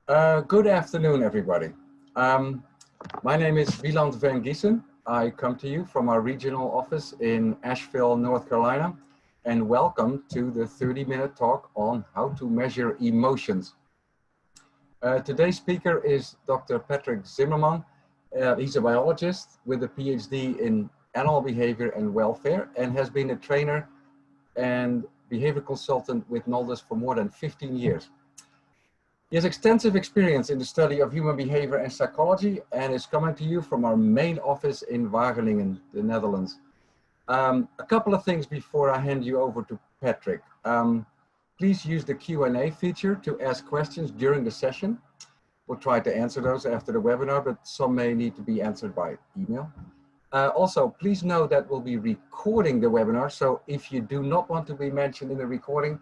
Good afternoon, everybody. Um, my name is Wieland van Giesen. I come to you from our regional office in Asheville, North Carolina, and welcome to the 30-minute talk on how to measure emotions. Today's speaker is Dr. Patrick Zimmerman. He's a biologist with a PhD in animal behavior and welfare and has been a trainer and behavior consultant with Noldus for more than 15 years. He has extensive experience in the study of human behavior and psychology and is coming to you from our main office in Wageningen, the Netherlands. A couple of things before I hand you over to Patrick. Please use the Q&A feature to ask questions during the session. We'll try to answer those after the webinar, but some may need to be answered by email. Also, please know that we'll be recording the webinar, so if you do not want to be mentioned in the recording,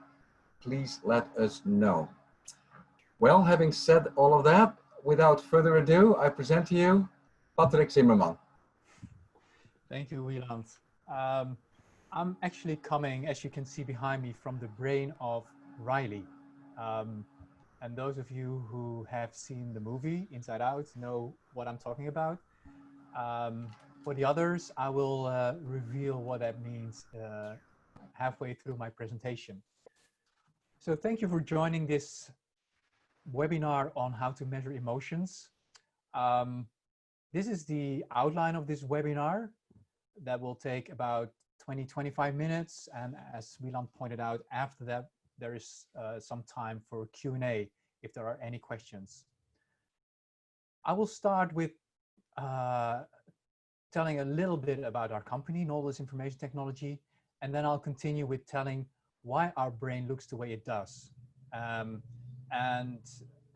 please let us know. Well, having said all of that, without further ado, I present to you Patrick Zimmerman. Thank you, Wieland. I'm actually coming, as you can see behind me, from the brain of Riley. And those of you who have seen the movie Inside Out know what I'm talking about. For the others, I will reveal what that means halfway through my presentation. So thank you for joining this webinar on how to measure emotions. This is the outline of this webinar that will take about 20-25 minutes. And as Wieland pointed out, after that, there is some time for Q&A if there are any questions. I will start with telling a little bit about our company, Noldus Information Technology, and then I'll continue with telling why our brain looks the way it does. And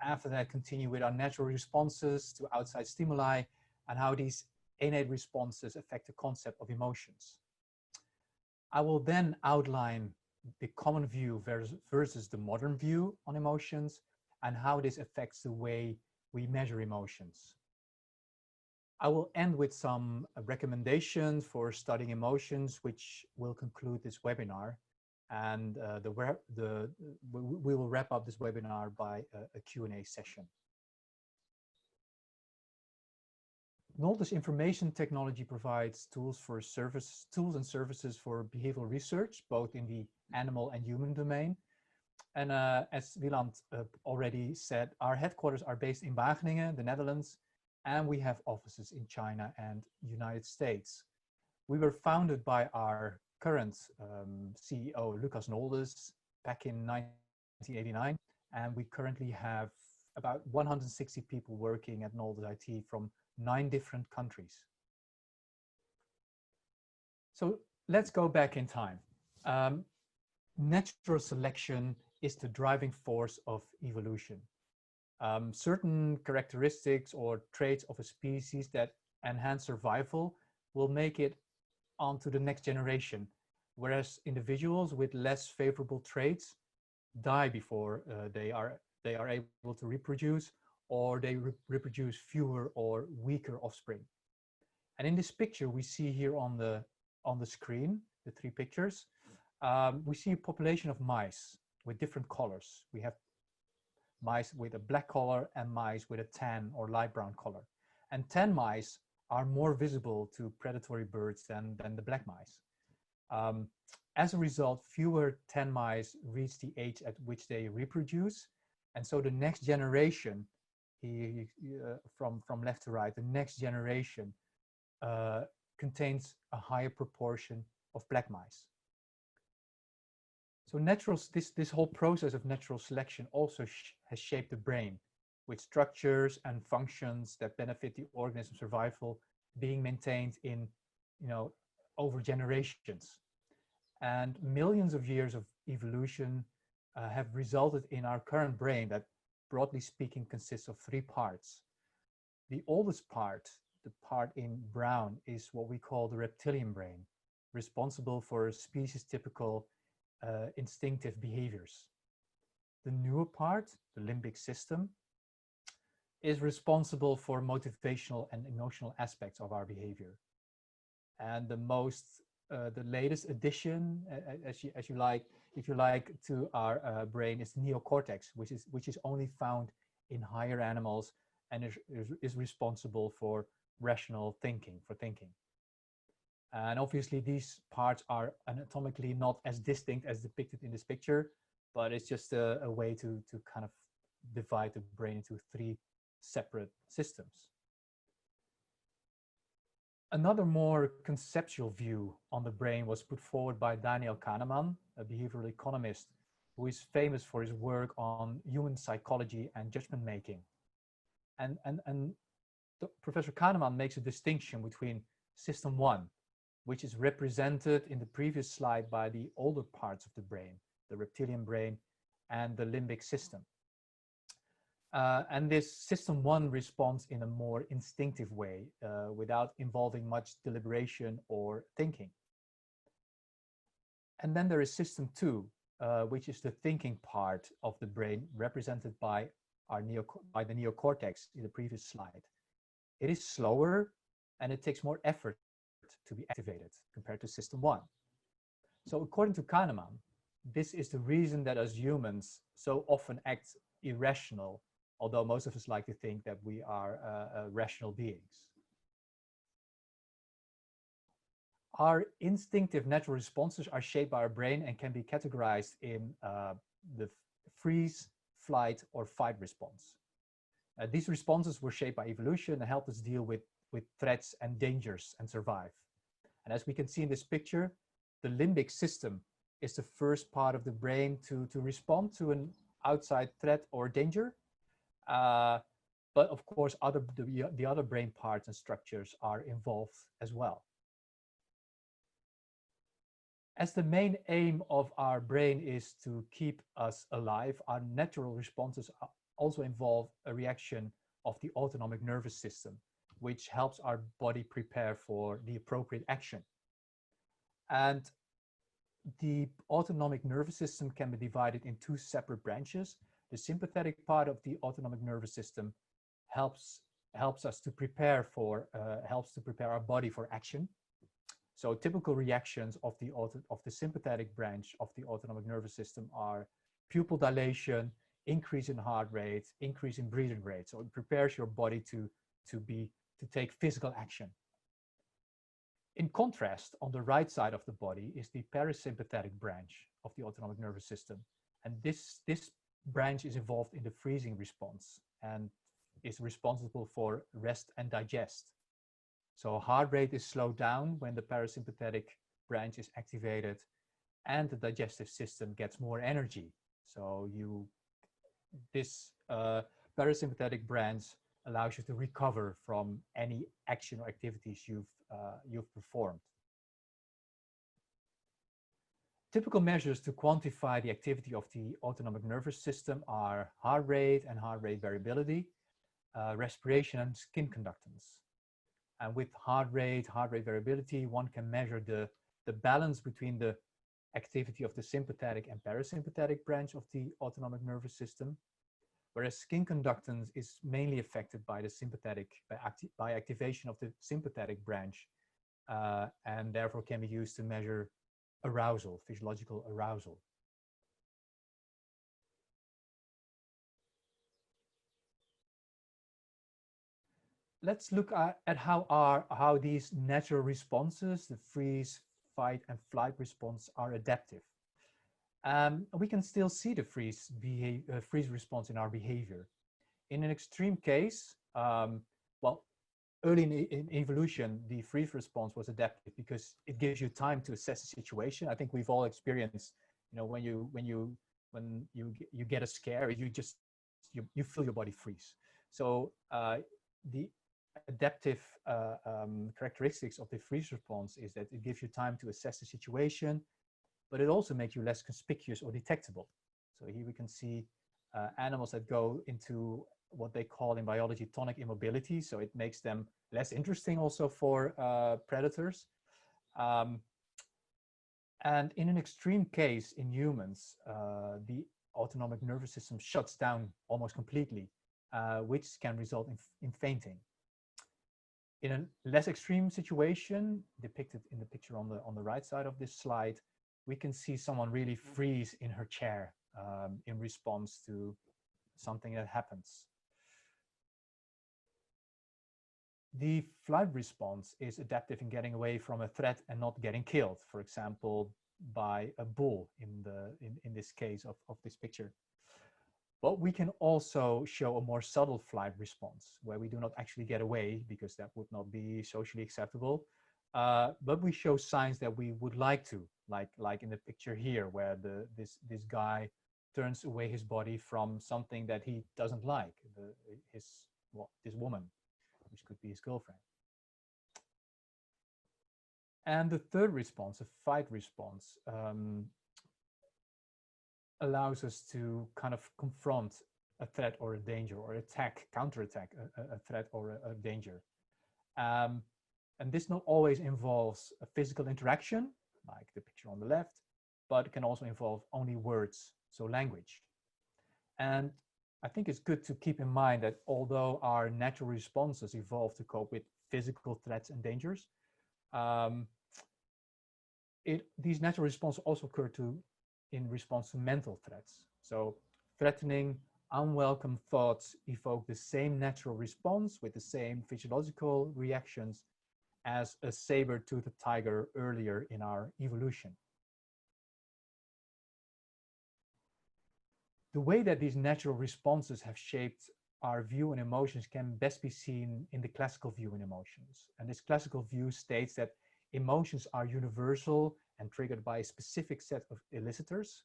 after that, continue with our natural responses to outside stimuli and how these innate responses affect the concept of emotions. I will then outline the common view versus the modern view on emotions and how this affects the way we measure emotions. I will end with some recommendations for studying emotions, which will conclude this webinar. And we will wrap up this webinar by a Q&A session. Noldus Information Technology provides tools and services for behavioral research, both in the animal and human domain. And as Wieland already said, our headquarters are based in Wageningen, the Netherlands, and we have offices in China and United States. We were founded by our current CEO, Lucas Noldus, back in 1989, and we currently have about 160 people working at Noldus IT from 9 different countries. So let's go back in time. Natural selection is the driving force of evolution. Certain characteristics or traits of a species that enhance survival will make it onto the next generation, whereas individuals with less favorable traits die before they are able to reproduce, or they reproduce fewer or weaker offspring. And in this picture we see here on the screen, the 3 pictures, we see a population of mice with different colors. We have mice with a black color and mice with a tan or light brown color. And tan mice are more visible to predatory birds than the black mice. As a result, fewer tan mice reach the age at which they reproduce. And so the next generation, from left to right, the next generation contains a higher proportion of black mice. So this whole process of natural selection also has shaped the brain, with structures and functions that benefit the organism's survival being maintained in, over generations. And millions of years of evolution have resulted in our current brain that, broadly speaking, consists of 3 parts. The oldest part, the part in brown, is what we call the reptilian brain, responsible for species-typical instinctive behaviors. The newer part, the limbic system, is responsible for motivational and emotional aspects of our behavior. And the latest addition, if you like, to our brain is neocortex, which is only found in higher animals and is responsible for rational thinking, for thinking. And obviously these parts are anatomically not as distinct as depicted in this picture, but it's just a way to kind of divide the brain into 3 separate systems. Another more conceptual view on the brain was put forward by Daniel Kahneman, a behavioral economist who is famous for his work on human psychology and judgment making. And Professor Kahneman makes a distinction between system 1, which is represented in the previous slide by the older parts of the brain, the reptilian brain and the limbic system. And this system 1 responds in a more instinctive way without involving much deliberation or thinking. And then there is system 2, which is the thinking part of the brain represented by the neocortex in the previous slide. It is slower and it takes more effort to be activated compared to system 1. So according to Kahneman, this is the reason that as humans so often act irrational, although most of us like to think that we are rational beings. Our instinctive natural responses are shaped by our brain and can be categorized in the freeze, flight, or fight response. These responses were shaped by evolution and helped us deal with threats and dangers and survive. And as we can see in this picture, the limbic system is the first part of the brain to respond to an outside threat or danger. But of course, the other brain parts and structures are involved as well. As the main aim of our brain is to keep us alive, our natural responses also involve a reaction of the autonomic nervous system, which helps our body prepare for the appropriate action. And the autonomic nervous system can be divided in 2 separate branches. The sympathetic part of the autonomic nervous system helps us to prepare our body for action. So typical reactions of the sympathetic branch of the autonomic nervous system are pupil dilation, increase in heart rate, increase in breathing rate. So it prepares your body to take physical action. In contrast, on the right side of the body is the parasympathetic branch of the autonomic nervous system. And this branch is involved in the freezing response and is responsible for rest and digest. So heart rate is slowed down when the parasympathetic branch is activated and the digestive system gets more energy. So this parasympathetic branch allows you to recover from any action or activities you've performed. Typical measures to quantify the activity of the autonomic nervous system are heart rate and heart rate variability, respiration and skin conductance. And with heart rate variability, one can measure the balance between the activity of the sympathetic and parasympathetic branch of the autonomic nervous system, whereas skin conductance is mainly affected by the by activation of the sympathetic branch, and therefore can be used to measure arousal, physiological arousal. Let's look at how these natural responses, the freeze, fight, and flight response, are adaptive. We can still see the freeze response in our behavior. In an extreme case, well, early in evolution, the freeze response was adaptive because it gives you time to assess the situation. I think we've all experienced, when you get a scare, you feel your body freeze. So the adaptive characteristics of the freeze response is that it gives you time to assess the situation, but it also makes you less conspicuous or detectable. So here we can see animals that go into what they call in biology tonic immobility. So it makes them less interesting also for predators. And in an extreme case in humans, the autonomic nervous system shuts down almost completely, which can result in fainting. In a less extreme situation, depicted in the picture on the right side of this slide, we can see someone really freeze in her chair in response to something that happens. the flight response is adaptive in getting away from a threat and not getting killed, for example, by a bull in this case of this picture. But we can also show a more subtle flight response where we do not actually get away because that would not be socially acceptable. But we show signs that we would like to, like in the picture here, where this guy turns away his body from something that he doesn't like, this woman, which could be his girlfriend. And the third response, a fight response, allows us to kind of confront a threat or a danger, or counterattack a threat or a danger. And this not always involves a physical interaction, like the picture on the left, but it can also involve only words, so language. And I think it's good to keep in mind that although our natural responses evolved to cope with physical threats and dangers, these natural responses also occur in response to mental threats. So threatening, unwelcome thoughts evoke the same natural response with the same physiological reactions as a saber-toothed tiger earlier in our evolution. The way that these natural responses have shaped our view and emotions can best be seen in the classical view in emotions. And this classical view states that emotions are universal and triggered by a specific set of elicitors.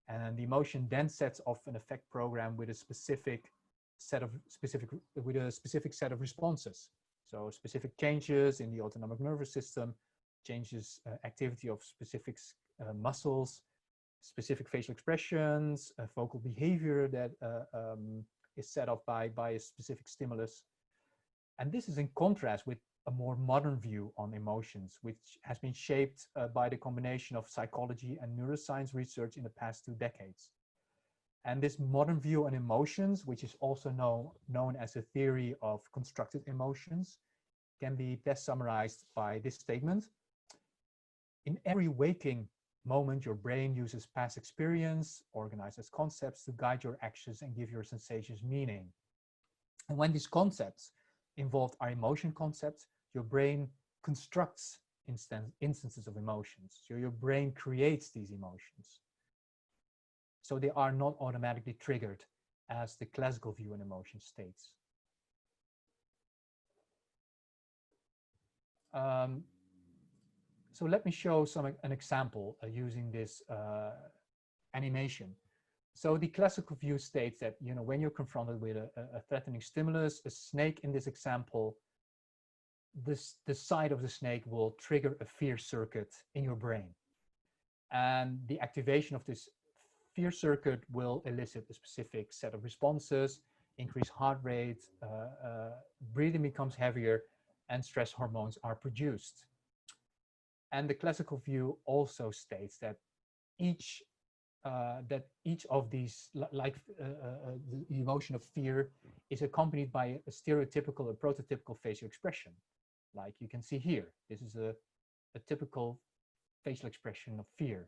And the emotion then sets off an effect program with a specific set of responses. So specific changes in the autonomic nervous system, changes activity of specific muscles, specific facial expressions, vocal behavior that is set off by a specific stimulus. And this is in contrast with a more modern view on emotions, which has been shaped by the combination of psychology and neuroscience research in the past 2 decades. And this modern view on emotions, which is also known as a theory of constructed emotions, can be best summarized by this statement. In every waking moment, your brain uses past experience, organized as concepts, to guide your actions and give your sensations meaning. And when these concepts involved our emotion concepts, your brain constructs instances of emotions. So your brain creates these emotions. So they are not automatically triggered as the classical view in emotion states. So let me show an example using this animation. So the classical view states that, when you're confronted with a threatening stimulus, a snake in this example, the sight of the snake will trigger a fear circuit in your brain. And the activation of this fear circuit will elicit a specific set of responses, increase heart rate, breathing becomes heavier, and stress hormones are produced. And the classical view also states that each of these, the emotion of fear, is accompanied by a stereotypical or prototypical facial expression. Like you can see here, this is a typical facial expression of fear.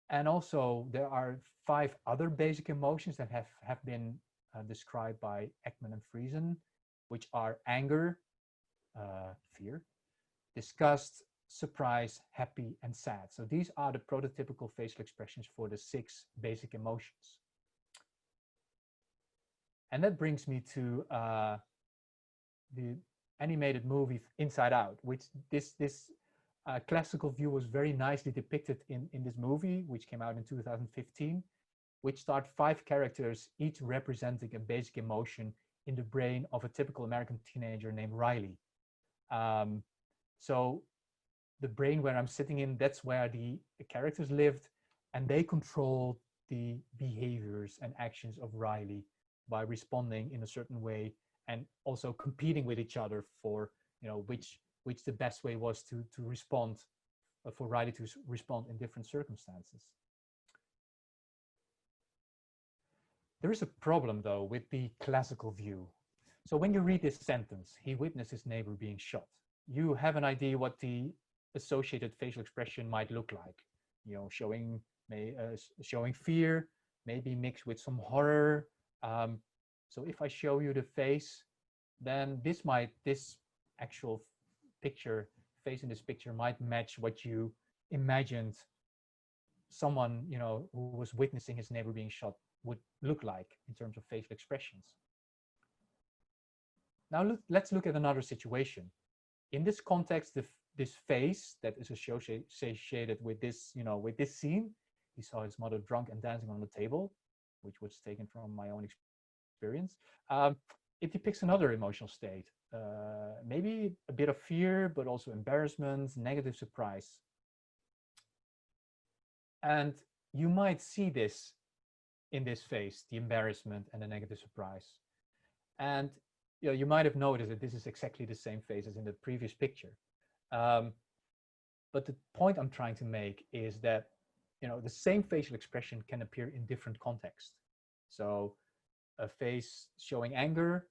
And also there are 5 other basic emotions that have been described by Ekman and Friesen, which are anger, fear, disgust, surprise, happy, and sad. So these are the prototypical facial expressions for the 6 basic emotions. And that brings me to the animated movie Inside Out, which this classical view was very nicely depicted in this movie, which came out in 2015, which starred 5 characters, each representing a basic emotion in the brain of a typical American teenager named Riley. So the brain where I'm sitting in, that's where the characters lived, and they controlled the behaviors and actions of Riley by responding in a certain way, and also competing with each other for, which the best way was to respond, for Riley to respond in different circumstances. There is a problem, though, with the classical view. So when you read this sentence, he witnessed his neighbor being shot, you have an idea what the associated facial expression might look like. Showing fear, maybe mixed with some horror. So if I show you the face, then this actual picture, face in this picture might match what you imagined someone, you know, who was witnessing his neighbor being shot would look like in terms of facial expressions. Now let's look at another situation. In this context, this face that is associated with this, you know, with this scene, he saw his mother drunk and dancing on the table, which was taken from my own experience. It depicts another emotional state, maybe a bit of fear, but also embarrassment, negative surprise. And you might see this in this face, the embarrassment and the negative surprise. And you know, you might have noticed that this is exactly the same face as in the previous picture. But the point I'm trying to make is that, you know, the same facial expression can appear in different contexts. So a face showing anger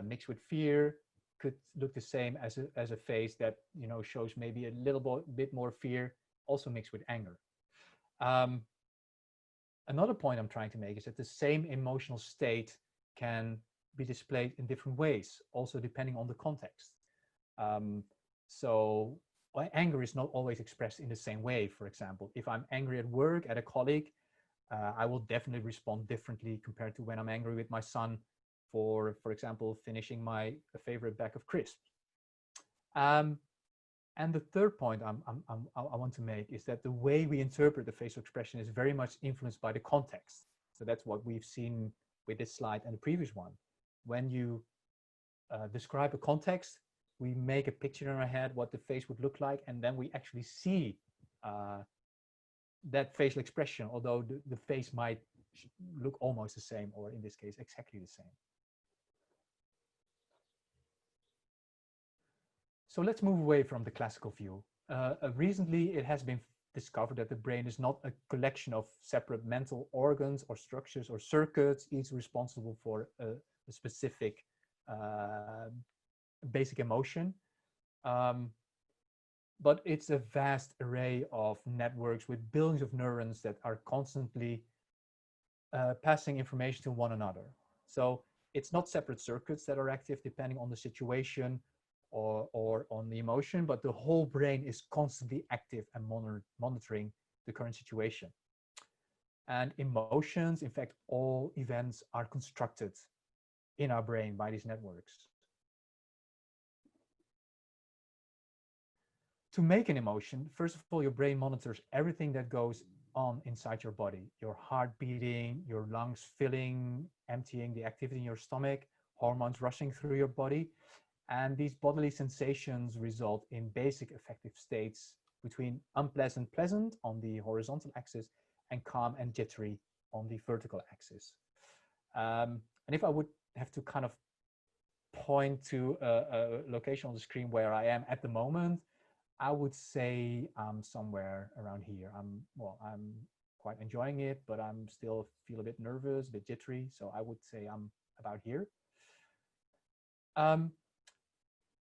mixed with fear could look the same as a face that, you know, shows maybe a little bit more fear, also mixed with anger. Another point I'm trying to make is that the same emotional state can be displayed in different ways, also depending on the context. So anger is not always expressed in the same way. For example, if I'm angry at work at a colleague, I will definitely respond differently compared to when I'm angry with my son for example, finishing my favorite bag of crisps. And the third point I want to make is that the way we interpret the facial expression is very much influenced by the context. So that's what we've seen with this slide and the previous one. When you describe a context, we make a picture in our head what the face would look like, and then we actually see that facial expression, although the face might look almost the same, or in this case, exactly the same. So let's move away from the classical view. Recently, it has been discovered that the brain is not a collection of separate mental organs or structures or circuits, each responsible for a specific basic emotion. But it's a vast array of networks with billions of neurons that are constantly passing information to one another. So it's not separate circuits that are active depending on the situation or on the emotion, but the whole brain is constantly active and monitoring the current situation. And emotions, in fact, all events are constructed in our brain by these networks. To make an emotion, first of all, your brain monitors everything that goes on inside your body. Your heart beating, your lungs filling, emptying, the activity in your stomach, hormones rushing through your body. And these bodily sensations result in basic affective states between unpleasant, pleasant on the horizontal axis and calm and jittery on the vertical axis. And if I would have to kind of point to a location on the screen where I am at the moment, I would say I'm somewhere around here. I'm quite enjoying it, but I'm still feel a bit nervous, a bit jittery. So I would say I'm about here.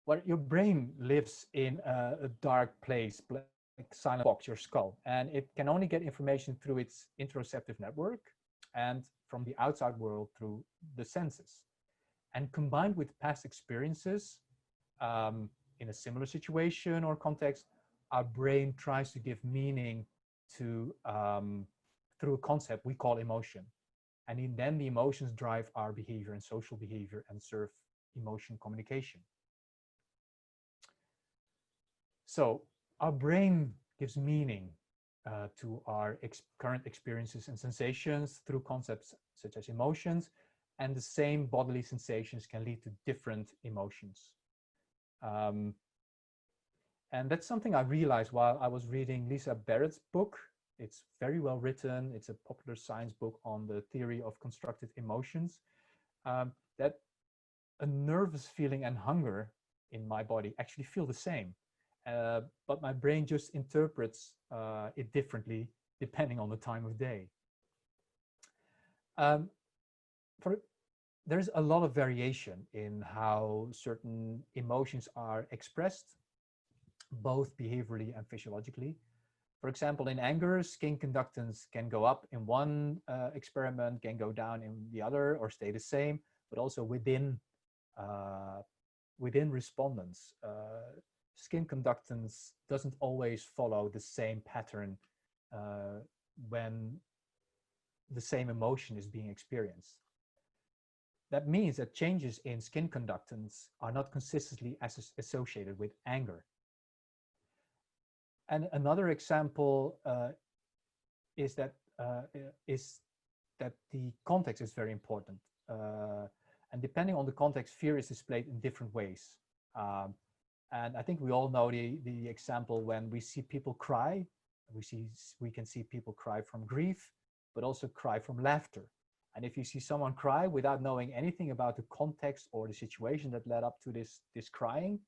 Well, your brain lives in a dark place, like silent box, your skull, and it can only get information through its interoceptive network and from the outside world through the senses. And combined with past experiences in a similar situation or context, our brain tries to give meaning to through a concept we call emotion. And then the emotions drive our behavior and social behavior and serve emotion communication. So our brain gives meaning to our current experiences and sensations through concepts such as emotions, and the same bodily sensations can lead to different emotions. And that's something I realized while I was reading Lisa Barrett's book. It's very well written. It's a popular science book on the theory of constructed emotions, that a nervous feeling and hunger in my body actually feel the same. But my brain just interprets it differently depending on the time of day. There's a lot of variation in how certain emotions are expressed, both behaviorally and physiologically. For example, in anger, skin conductance can go up in one experiment, can go down in the other, or stay the same, but also within within respondents, skin conductance doesn't always follow the same pattern when the same emotion is being experienced. That means that changes in skin conductance are not consistently associated with anger. And another example is that the context is very important. And depending on the context, fear is displayed in different ways. And I think we all know the example when we see people cry. We can see people cry from grief, but also cry from laughter. And if you see someone cry without knowing anything about the context or the situation that led up to this crying,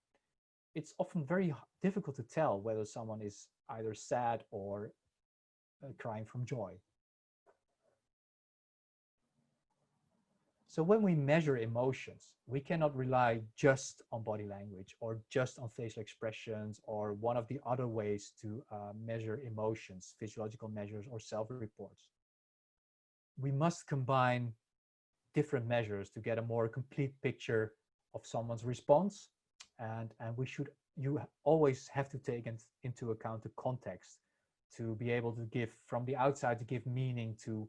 it's often very difficult to tell whether someone is either sad or crying from joy. So when we measure emotions, we cannot rely just on body language or just on facial expressions or one of the other ways to measure emotions, physiological measures or self-reports. We must combine different measures to get a more complete picture of someone's response. And you always have to take into account the context to be able to give, from the outside, to give meaning to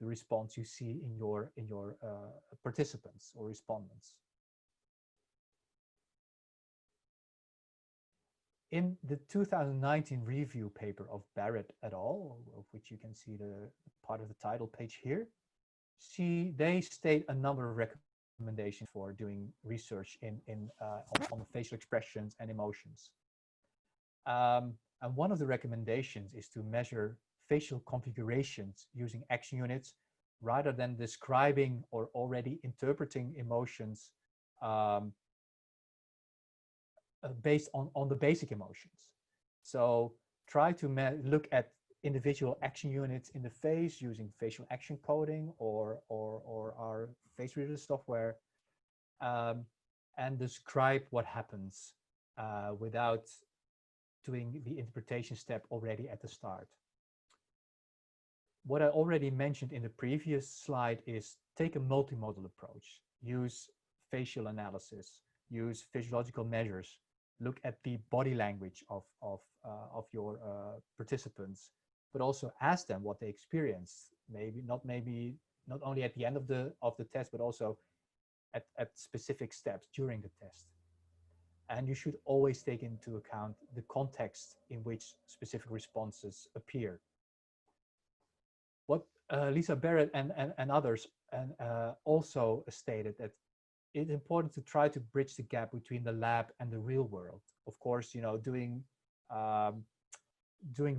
the response you see in your participants or respondents. In the 2019 review paper of Barrett et al., of which you can see the part of the title page here, they state a number of recommendations for doing research on the facial expressions and emotions. And one of the recommendations is to measure facial configurations using action units rather than describing or already interpreting emotions based on the basic emotions. So try to look at individual action units in the face using facial action coding or our face reader software, and describe what happens without doing the interpretation step already at the start. What I already mentioned in the previous slide is take a multimodal approach, use facial analysis, use physiological measures, look at the body language of your participants, but also ask them what they experienced. Not only at the end of the test, but also at specific steps during the test. And you should always take into account the context in which specific responses appear. What Lisa Barrett and others also stated that it's important to try to bridge the gap between the lab and the real world. Of course, doing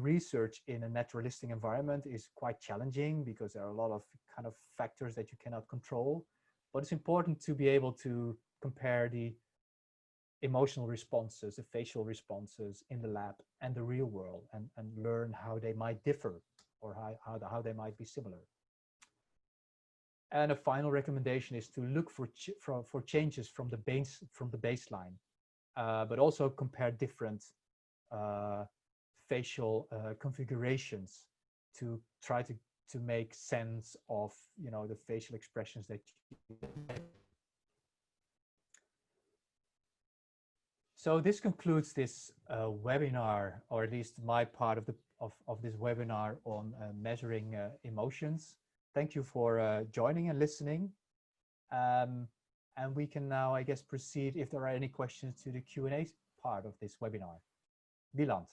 research in a naturalistic environment is quite challenging because there are a lot of kind of factors that you cannot control. But it's important to be able to compare the emotional responses, the facial responses in the lab and the real world, and learn how they might differ or how they might be similar. And a final recommendation is to look for changes from the baseline, but also compare different facial configurations to try to make sense of the facial expressions that you make. So this concludes this webinar, or at least my part of this webinar on measuring emotions. Thank you for joining and listening. And we can now, I guess, proceed if there are any questions to the Q&A part of this webinar. Wieland.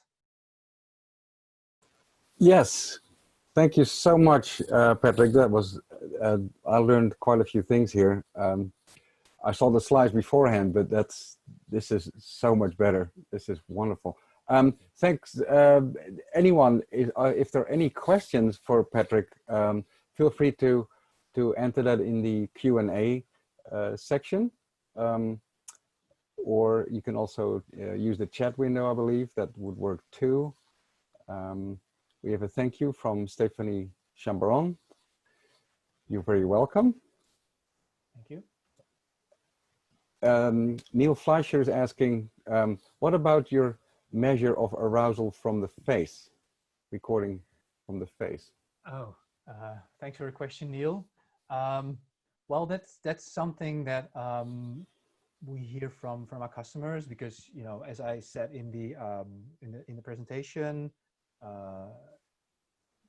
Yes, thank you so much, Patrick. That was, I learned quite a few things here. I saw the slides beforehand, but this is so much better. This is wonderful. Thanks. Anyone, if there are any questions for Patrick, feel free to enter that in the Q&A section. Or you can also use the chat window, I believe. That would work too. We have a thank you from Stephanie Chambaron. You're very welcome. Thank you. Neil Fleischer is asking, what about your measure of arousal from the face, recording from the face? Oh, thanks for the question, Neil. Well, that's something that we hear from our customers, because, you know, as I said in the presentation,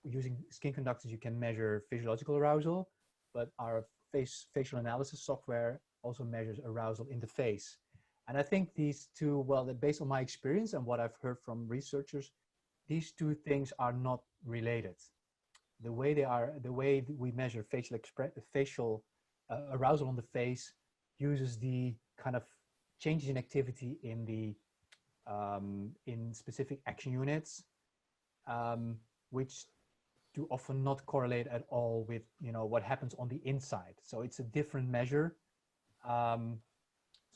using skin conductors, you can measure physiological arousal, but our facial analysis software also measures arousal in the face. And I think these two, well, based on my experience and what I've heard from researchers, these two things are not related. The way we measure facial arousal on the face uses the kind of changes in activity in the in specific action units, which do often not correlate at all with, you know, what happens on the inside. So it's a different measure.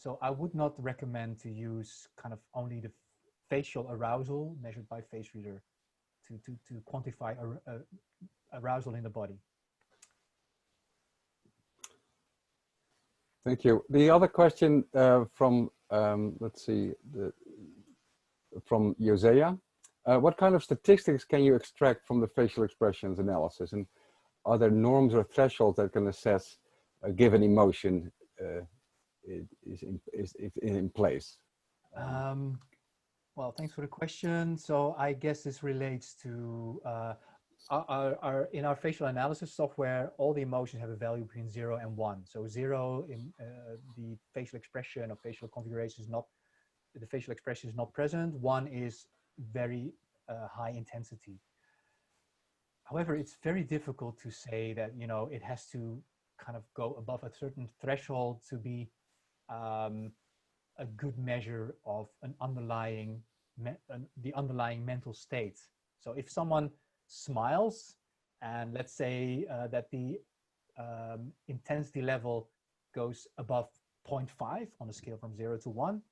So I would not recommend to use kind of only the facial arousal measured by face reader to quantify arousal in the body. Thank you. The other question from, let's see, from Josea. What kind of statistics can you extract from the facial expressions analysis? And are there norms or thresholds that can assess a given emotion is in place? Well, thanks for the question. So I guess this relates to in our facial analysis software, all the emotions have a value between 0 and 1. So 0 in the facial expression or facial configuration is not, the facial expression is not present. 1 is very high intensity. However, it's very difficult to say that, you know, it has to kind of go above a certain threshold to be a good measure of an underlying the underlying mental state. So if someone smiles, and let's say that the intensity level goes above 0.5 on a scale from 0 to 1,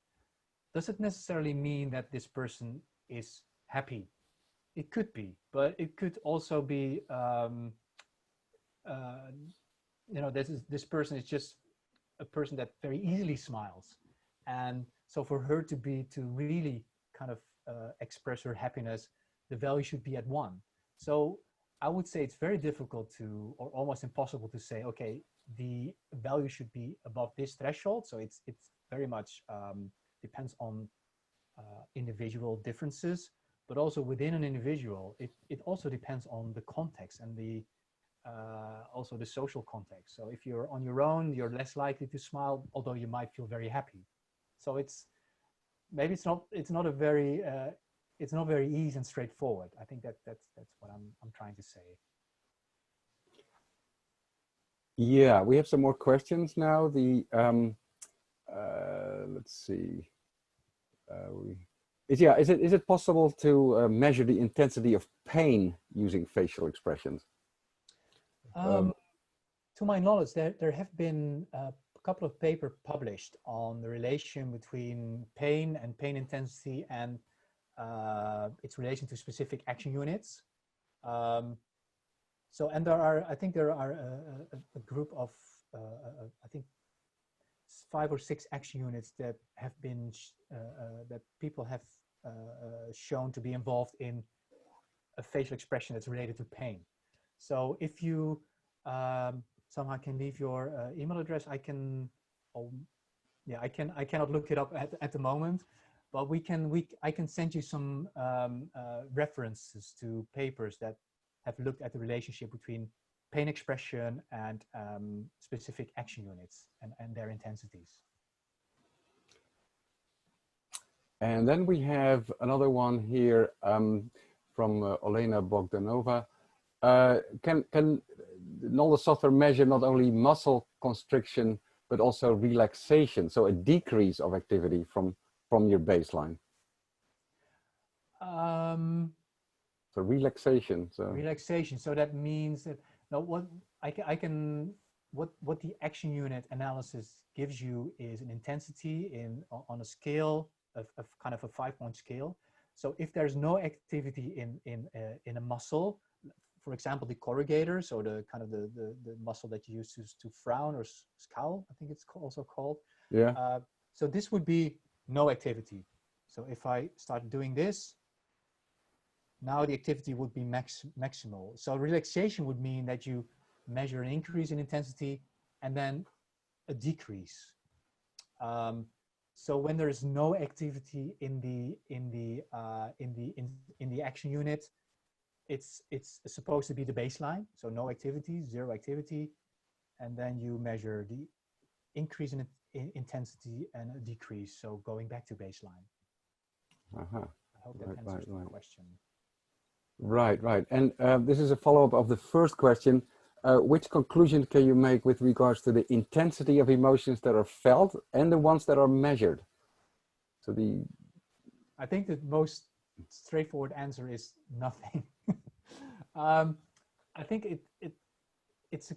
does it necessarily mean that this person is happy? It could be, but it could also be, you know, this person is just a person that very easily smiles. And so for her to really kind of express her happiness, the value should be at 1. So I would say it's very difficult to, or almost impossible to say, okay, the value should be above this threshold. So it's very much depends on individual differences, but also within an individual, it also depends on the context and the also the social context. So if you're on your own, you're less likely to smile, although you might feel very happy. So it's maybe it's not very easy and straightforward. I think that's what I'm trying to say. Yeah, we have some more questions now. The let's see. Is it possible to measure the intensity of pain using facial expressions? To my knowledge, there have been a couple of papers published on the relation between pain and pain intensity and its relation to specific action units. So, and I think there are a group of, I think 5 or 6 action units that have been, that people have shown to be involved in a facial expression that's related to pain. So if you somehow can leave your email address, I can, yeah, I cannot look it up at the moment, but I can send you some references to papers that have looked at the relationship between pain expression and specific action units and their intensities. And then we have another one here from Olena Bogdanova. Can Noldus software measure not only muscle constriction, but also relaxation, so a decrease of activity from your baseline? So relaxation. So relaxation. So that means that now what what the action unit analysis gives you is an intensity on a scale of kind of a 5-point scale. So if there's no activity in a muscle, for example, the corrugator, so the kind of the muscle that you use to frown or scowl, I think it's also called. Yeah. So this would be no activity. So if I start doing this, now the activity would be maximal. So relaxation would mean that you measure an increase in intensity and then a decrease. So when there is no activity in the action unit, it's supposed to be the baseline. So no activity, zero activity, and then you measure the increase in intensity and a decrease. So going back to baseline. Uh-huh. I hope that answers the question. Right, right. And this is a follow-up of the first question. Which conclusion can you make with regards to the intensity of emotions that are felt and the ones that are measured? So I think the most straightforward answer is nothing. I think it's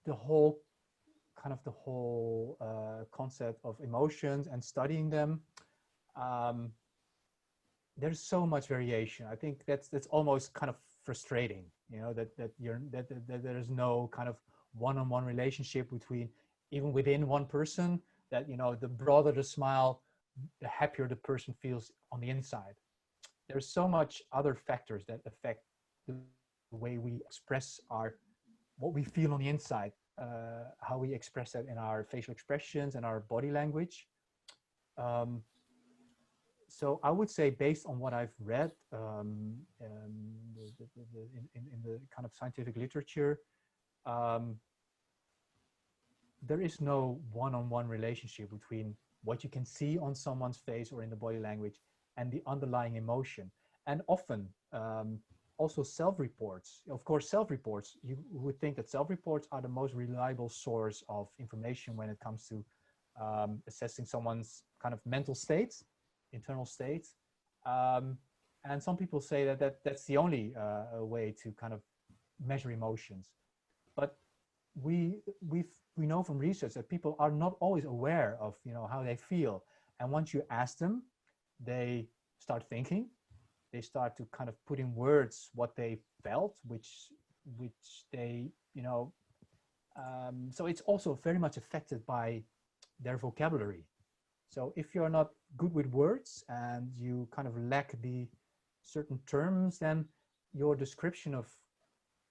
the whole concept of emotions and studying them. There's so much variation. I think that's almost kind of frustrating, that there's no kind of one-on-one relationship even within one person, that the broader the smile, the happier the person feels on the inside. There's so much other factors that affect the way we express what we feel on the inside, how we express that in our facial expressions and our body language. So I would say, based on what I've read in the kind of scientific literature, there is no one-on-one relationship between what you can see on someone's face or in the body language and the underlying emotion. And often also self-reports. Of course, self-reports, you would think that self-reports are the most reliable source of information when it comes to assessing someone's kind of mental state, internal state. And some people say that's the only way to kind of measure emotions. But we know from research that people are not always aware of how they feel. And once you ask them, they start thinking. They start to kind of put in words what they felt, which they so it's also very much affected by their vocabulary. So if you're not good with words and you kind of lack the certain terms, then your description of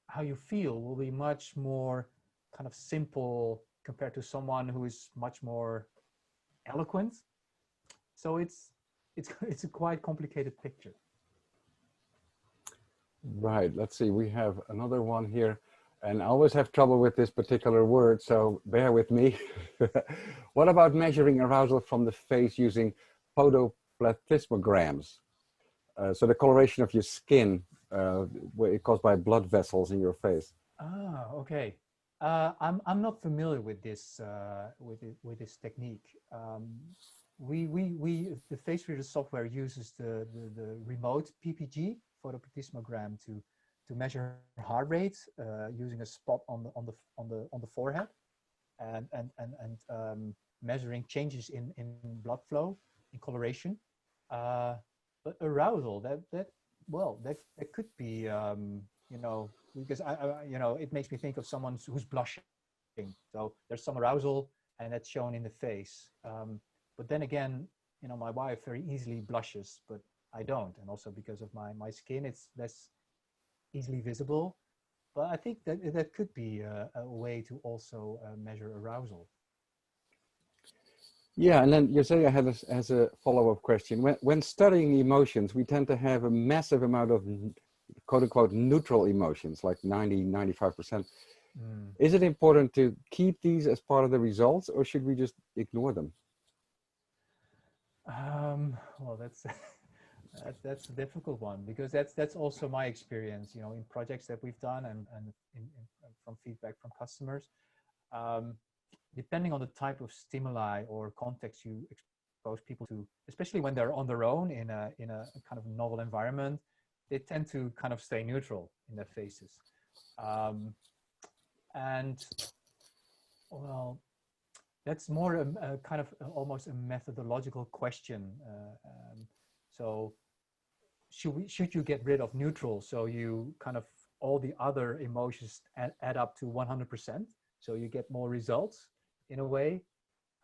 how you feel will be much more kind of simple compared to someone who is much more eloquent. So it's a quite complicated picture. Right, let's see, we have another one here, and I always have trouble with this particular word, so bear with me. What about measuring arousal from the face using photoplethysmograms? So the coloration of your skin caused by blood vessels in your face. Ah, okay. I'm not familiar with this technique. The face reader software uses the remote PPG photoplethysmogram to measure heart rate using a spot on the forehead, and measuring changes in blood flow, in coloration. But arousal, that could be because it makes me think of someone who's blushing. So there's some arousal, and that's shown in the face. But then again, my wife very easily blushes, but I don't. And also because of my skin, it's less easily visible. But I think that could be a way to also measure arousal. Yeah, and then Yesenia has a follow-up question. When studying emotions, we tend to have a massive amount of quote-unquote neutral emotions, like 95%. Is it important to keep these as part of the results, or should we just ignore them? Well, that's a difficult one, because that's also my experience, in projects that we've done and from feedback from customers. Depending on the type of stimuli or context you expose people to, especially when they're on their own in a kind of novel environment, they tend to kind of stay neutral in their faces. And well, that's more a kind of almost a methodological question. So should you get rid of neutral, so you kind of all the other emotions add up to 100%, so you get more results in a way?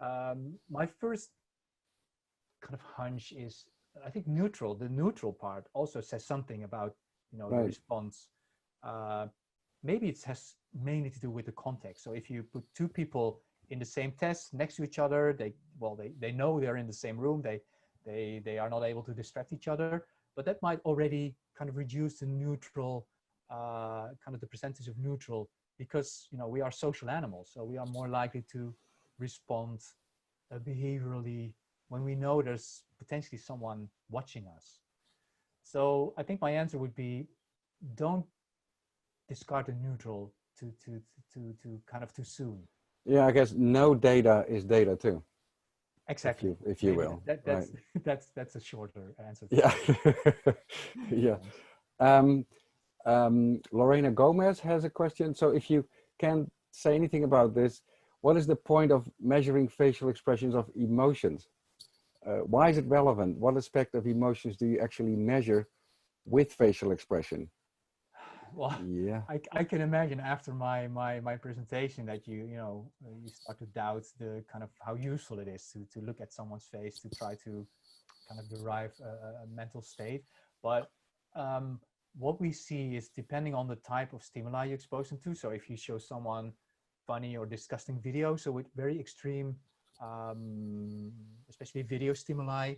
My first kind of hunch is, I think the neutral part also says something about the Right. response. maybe it has mainly to do with the context. So if you put two people in the same test next to each other, they know they're in the same room, they are not able to distract each other, but that might already kind of reduce the neutral, kind of the percentage of neutral, because we are social animals, so we are more likely to respond behaviorally when we know there's potentially someone watching us. So I think my answer would be, don't discard the neutral to kind of too soon. Yeah, I guess no data is data too. Exactly. If you will. That's right. That's a shorter answer. Yeah. Yeah. Lorena Gomez has a question. So if you can say anything about this, what is the point of measuring facial expressions of emotions? Why is it relevant? What aspect of emotions do you actually measure with facial expression? Well, yeah, I can imagine after my presentation that you start to doubt the kind of how useful it is to look at someone's face to try to kind of derive a mental state. But what we see is, depending on the type of stimuli you expose them to. So if you show someone funny or disgusting videos, so with very extreme, especially video stimuli,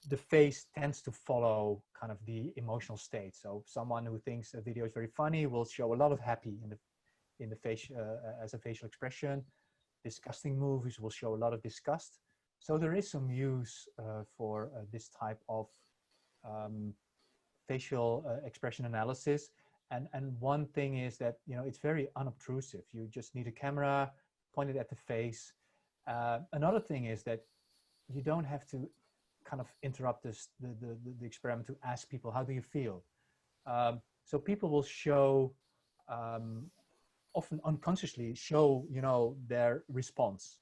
the face tends to follow kind of the emotional state. So someone who thinks a video is very funny will show a lot of happy in the face as a facial expression. Disgusting movies will show a lot of disgust. So there is some use for this type of facial expression analysis. And one thing is that it's very unobtrusive. You just need a camera pointed at the face. Another thing is that you don't have to kind of interrupt the experiment to ask people, how do you feel? So people will show, often unconsciously show, their response.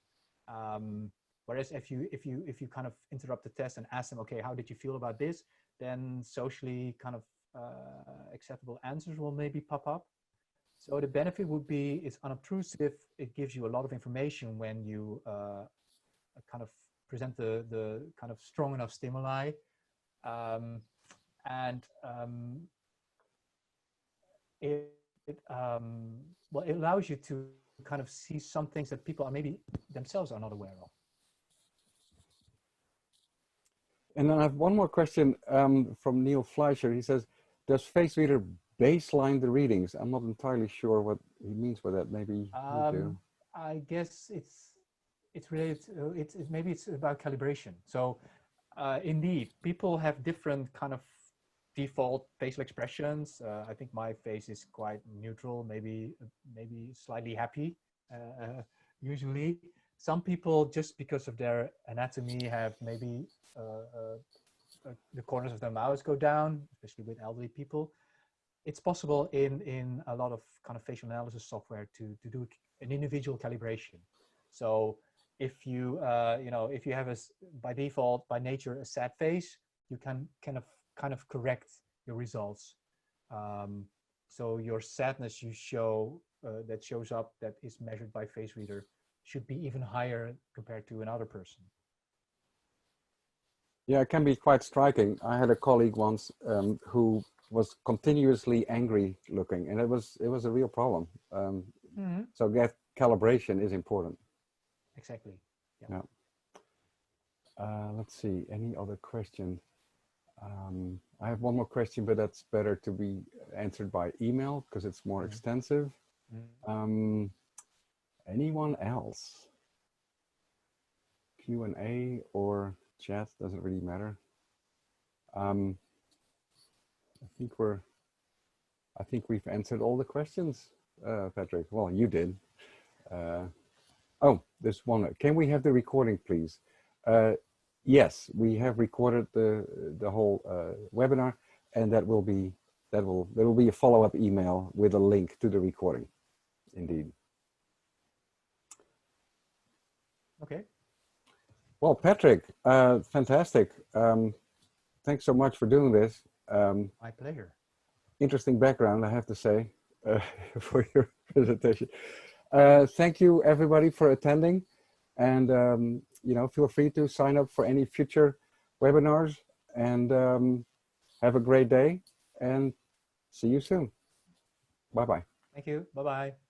Whereas if you kind of interrupt the test and ask them, okay, how did you feel about this? Then socially kind of acceptable answers will maybe pop up. So the benefit would be, it's unobtrusive. It gives you a lot of information when you kind of present the kind of strong enough stimuli, well, it allows you to kind of see some things that people are maybe themselves are not aware of. And then I have one more question from Neil Fleischer. He says, does FaceReader baseline the readings? I'm not entirely sure what he means by that. Maybe you do. I guess it's related to, maybe it's about calibration. So indeed, people have different kind of default facial expressions. I think my face is quite neutral, maybe slightly happy. Usually, some people, just because of their anatomy, have maybe the corners of their mouths go down, especially with elderly people. It's possible in a lot of kind of facial analysis software to do an individual calibration. So if you if you have by default, by nature, a sad face, you can kind of correct your results. So your sadness you show that shows up, that is measured by FaceReader, should be even higher compared to another person. Yeah, it can be quite striking. I had a colleague once who was continuously angry looking, and it was a real problem. So that calibration is important. Exactly. Yeah. Let's see, any other question? I have one more question, but that's better to be answered by email because it's more extensive. Anyone else? Q&A or chat, doesn't really matter. I think we've answered all the questions, Patrick. Well, you did. Oh, there's one. Can we have the recording, please? Yes, we have recorded the whole webinar, and there will be a follow-up email with a link to the recording. Indeed. Okay. Well, Patrick, fantastic. Thanks so much for doing this. My pleasure. Interesting background, I have to say, for your presentation. Thank you, everybody, for attending. And, feel free to sign up for any future webinars. And have a great day. And see you soon. Bye-bye. Thank you. Bye-bye.